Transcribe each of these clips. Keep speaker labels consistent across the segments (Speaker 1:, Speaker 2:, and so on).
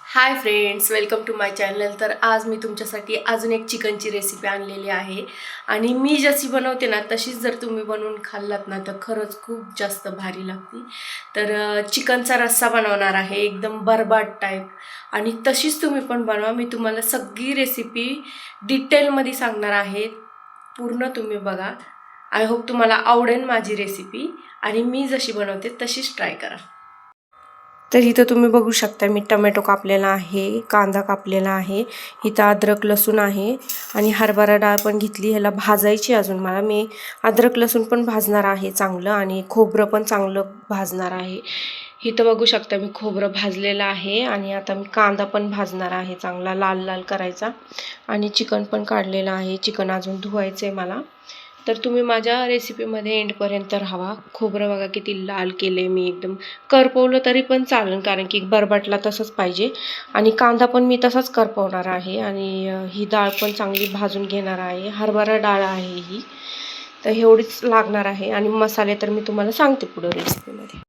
Speaker 1: High friends, welcome to my channel. तर आज मी तुमच्यासाठी अजून एक चिकनची रेसिपी आणलेली आहे. आणि मी जशी बनवते ना तशीच जर तुम्ही बनवून खाल्लात ना तर खरंच खूप जास्त भारी लागते. तर चिकनचा रस्सा बनवणार आहे एकदम बरबाट टाईप. आणि तशीच तुम्ही पण बनवा. मी तुम्हाला सगळी रेसिपी डिटेलमध्ये सांगणार आहे. पूर्ण तुम्ही बघा. आय होप तुम्हाला आवडेल माझी रेसिपी आणि मी जशी बनवते तशीच ट्राय करा. तर इथं तुम्ही बघू शकता मी टोमॅटो कापलेला आहे, कांदा कापलेला आहे, इथं अद्रक लसूण आहे आणि हरभरा डाळ पण घेतली. ह्याला भाजायची अजून मी अद्रक लसूण पण भाजणार आहे चांगलं आणि खोबरं पण चांगलं भाजणार आहे. इथं बघू शकता मी खोबरं भाजलेलं आहे आणि आता मी कांदा पण भाजणार आहे चांगला लाल लाल करायचा. आणि चिकन पण काढलेलं आहे. चिकन अजून धुवायचं आहे मला. तर तुम्ही माझ्या रेसिपीमध्ये एंडपर्यंत राहावा. खोबरं बघा किती लाल केले मी, एकदम करपवलं तरी पण चालेल कारण की बरबटला तसंच पाहिजे. आणि कांदा पण मी तसाच करपवणार आहे. आणि ही डाळ पण चांगली भाजून घेणार आहे. हरभरा डाळ आहे ही. तर एवढीच लागणार आहे. आणि मसाले तर मी तुम्हाला सांगते पुढे रेसिपीमध्ये.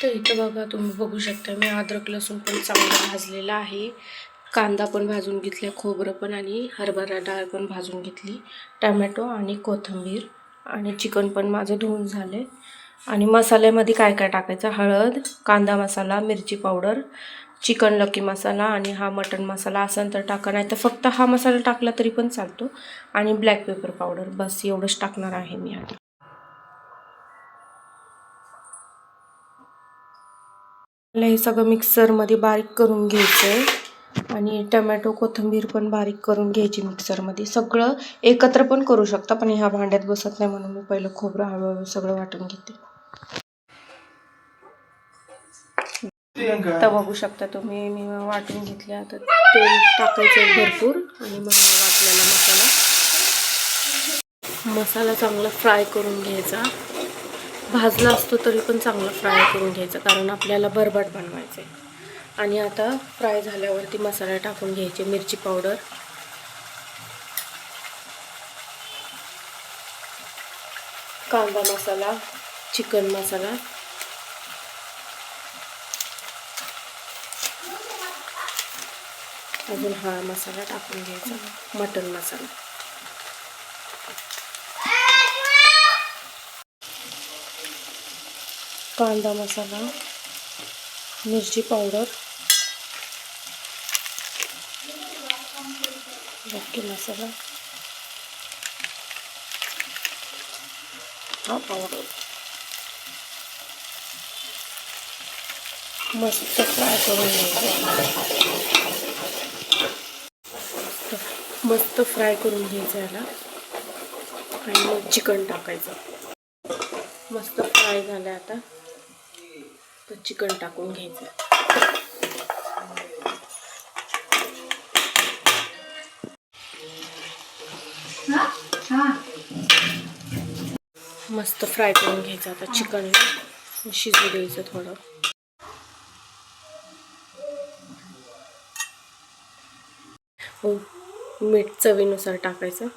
Speaker 1: तर इथं बघा तुम्ही बघू शकता मी अद्रक लसूण पण चांगलं भाजलेलं आहे. कांदा पण भाजून घेतला, खोबरं पण आणि हरभरा डाळ पण भाजून घेतली, टोमॅटो आणि कोथिंबीर आणि चिकन पण माझं धुवून झाले. आणि मसाल्यामध्ये काय काय टाकायचं: हळद, कांदा मसाला, मिरची पावडर, चिकन लकी मसाला आणि हा मटन मसाला असेल तर टाका, नाही तर फक्त हा मसाला टाकला तरी पण चालतो. आणि ब्लॅक पेपर पावडर, बस एवढंच टाकणार आहे मी आता. मला हे सगळं मिक्सरमध्ये बारीक करून घ्यायचं आहे. आणि टोमॅटो कोथिंबीर पण बारीक करून घ्यायची मिक्सरमध्ये. सगळं एकत्र पण करू शकता पण ह्या भांड्यात बसत नाही म्हणून मी पहिलं खोबरं हळूहळू सगळं वाटून घेते. तर बघू शकता तुम्ही मी वाटून घेतले. आता तेल टाकायचं भरपूर आणि मग वाटलेला मसाला चांगला फ्राय करून घ्यायचा. भाजला असतो तरी पण चांगला फ्राय करून घ्यायचा कारण आपल्याला बरबाट बनवायचं आहे. आणि आता फ्राय झाल्यावरती मसाला टाकून घ्यायचे: मिरची पावडर, कांदा मसाला, चिकन मसाला, अजून हा मसाला टाकून घ्यायचा, मटन मसाला. कांदा मसाला, मिरची पावडर, लकी मसाला, हा पावडर मस्त फ्राय करून घ्यायचं. मस्त फ्राय करून घ्यायचं याला. आणि मग चिकन टाकायचं. मस्त फ्राय झालं आता तर चिकन टाकून घ्यायचं. मस्त फ्राय करून घ्यायचं. आता चिकन शिजू द्यायचं थोडं. मीठ चवीनुसार टाकायचं.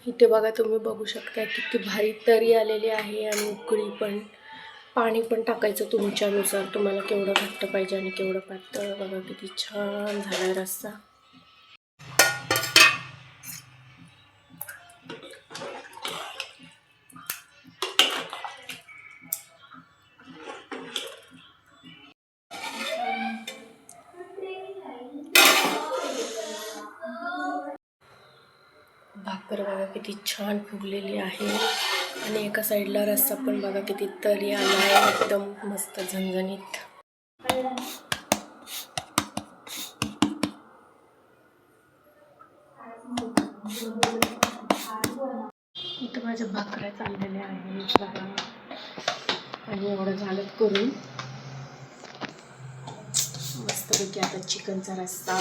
Speaker 1: इथे बघा तुम्ही बघू शकता किती भारी तरी आलेली आहे आणि उकळी पण. पाणी पण टाकायचं तुमच्यानुसार, तुम्हाला केवढं घट्ट पाहिजे आणि केवढं पातळ. बघा किती छान झाला रस्सा. भाकर बघा किती छान फुगलेली आहे. आणि एका साईडला रस्सा पण बघा किती तरी आला आहे, एकदम मस्त झणझणीत. इथं माझ्या भाकऱ्या चाललेल्या आहेत बघा. आणि एवढं झालं करून मस्तपैकी आता चिकनचा रस्सा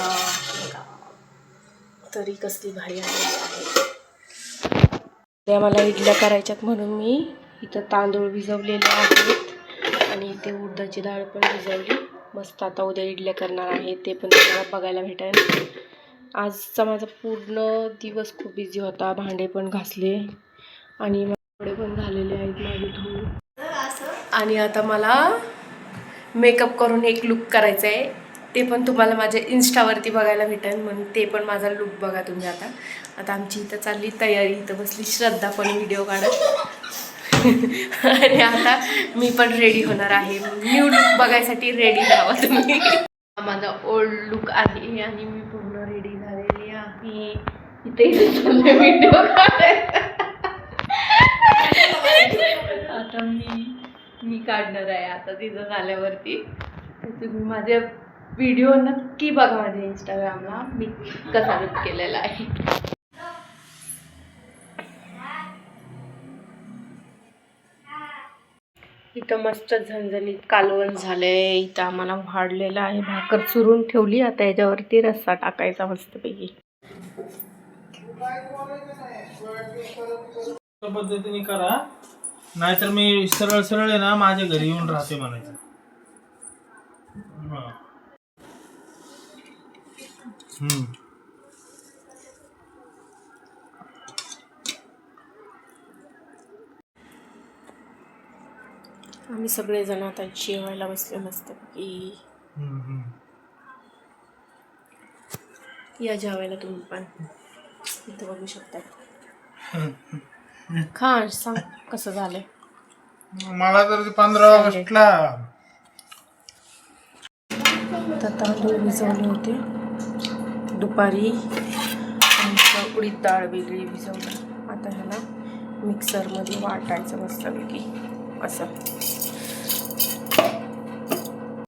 Speaker 1: तरी कसली भारी आलेली आहे. त्या मला इडल्या करायच्यात म्हणून मी इथं तांदूळ भिजवलेले आहेत आणि इथे उडदाची डाळ पण भिजवली. मस्त आता उद्या इडल्या करणार आहे, ते पण तुम्हाला बघायला भेटेल. आजचा माझा पूर्ण दिवस खूप बिझी होता. भांडे पण घासले आणि कपडे पण झालेले आहेत माझे धुवून. आणि आता मला मेकअप करून एक लुक करायचा आहे, ते पण तुम्हाला माझ्या इंस्टावरती बघायला भेटेल. म्हणून ते पण माझा लुक बघा तुम्ही. आता आमची इथं चालली तयारी. इथं बसली श्रद्धा पण व्हिडिओ काढत आणि आता मी पण रेडी होणार आहे. न्यू लुक बघायसाठी रेडी राहा तुम्ही. माझा ओल्ड लुक आहे आणि मी पूर्ण रेडी झालेली आहे. इथे व्हिडिओ काढायचा. आता मी काढणार आहे आता तिथं झाल्यावरती. तुम्ही माझे व्हिडिओ नक्की बघा माझ्या इंस्टाग्रामला, मी कसा लुक केलेला आहे. इथं मस्त झणझणीत कालवण झालंय. इथं आम्हाला वाढलेलं आहे, भाकर चुरून ठेवली. आता याच्यावरती रस्सा टाकायचा मस्तपैकी.
Speaker 2: पद्धतीने करा, नाहीतर मी सरळ सरळ आहे ना माझ्या घरी येऊन राहते म्हणायचं.
Speaker 1: आम्ही सगळेजण आता जेवायला बसले मस्तपैकी. या जेवायला तुम्ही पण, इथं बघू शकता. खा, सांग कसं झालंय.
Speaker 2: मला तर 15 ऑगस्टला
Speaker 1: तांदूळ भिजवले होते दुपारी आणि उडीद डाळ वेगळी भिजवली. आता ह्याला मिक्सरमध्ये वाटायचं मस्तपैकी असं.